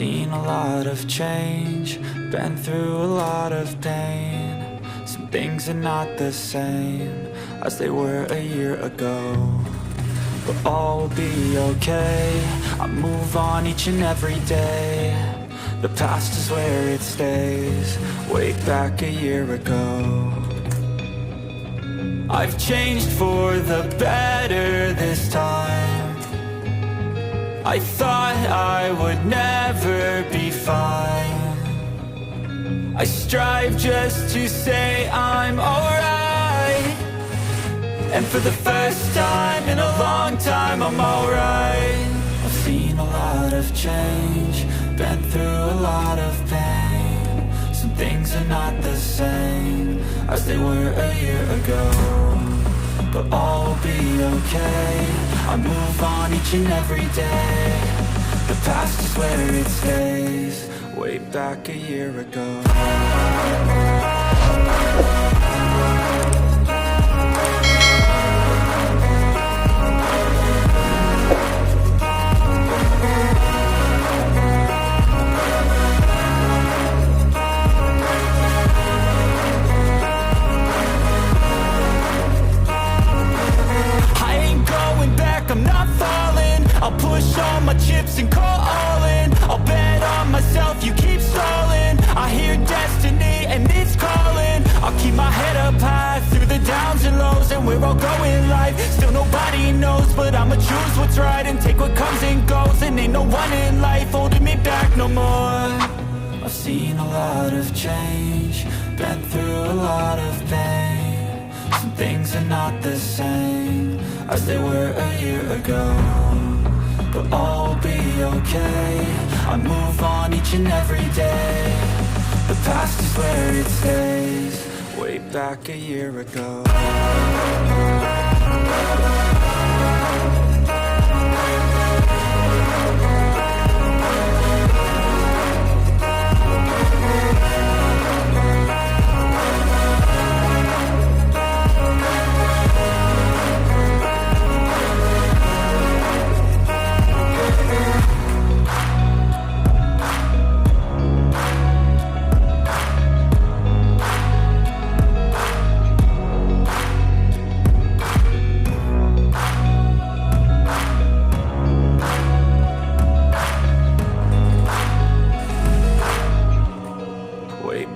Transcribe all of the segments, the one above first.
seen a lot of change, been through a lot of pain. Some things are not the same as they were a year ago, but all will be okay. I move on each and every day. The past is where it stays, way back a year ago. I've changed for the better this time. I thought I would never be fine. I strive just to say I'm alright, and for the first time in a long time I'm alright. I've seen a lot of change, been through a lot of pain. Some things are not the same as they were a year ago, but all will be okay. I move on each and every day. The past is where it stays, way back a year ago. I'm not falling, I'll push all my chips and call all in. I'll bet on myself, you keep stalling. I hear destiny and it's calling. I'll keep my head up high through the downs and lows, and we're all going life. Still nobody knows, but I'ma choose what's right and take what comes and goes. And ain't no one in life holding me back no more. I've seen a lot of change, been through a lot of pain. Some things are not the same as they were a year ago, but all will be okay. I move on each and every day. The past is where it stays, way back a year ago.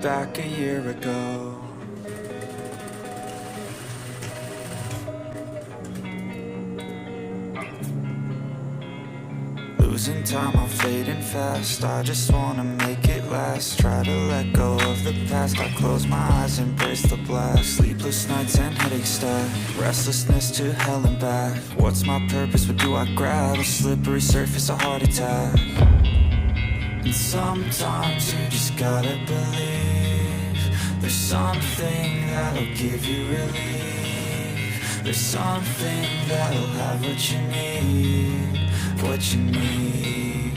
Back a year ago. Losing time, I'm fading fast. I just wanna make it last. Try to let go of the past. I close my eyes, embrace the blast. Sleepless nights and headaches stack. Restlessness to hell and back. What's my purpose? What do I grab? A slippery surface, a heart attack. And sometimes you just gotta believe there's something that'll give you relief. There's something that'll have what you need, what you need.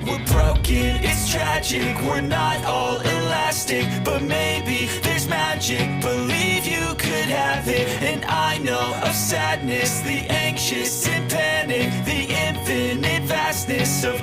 We're broken, it's tragic, we're not all elastic, but maybe there's magic. Believe you could have it, and I know of sadness, the anxious and panic, the infinite vastness of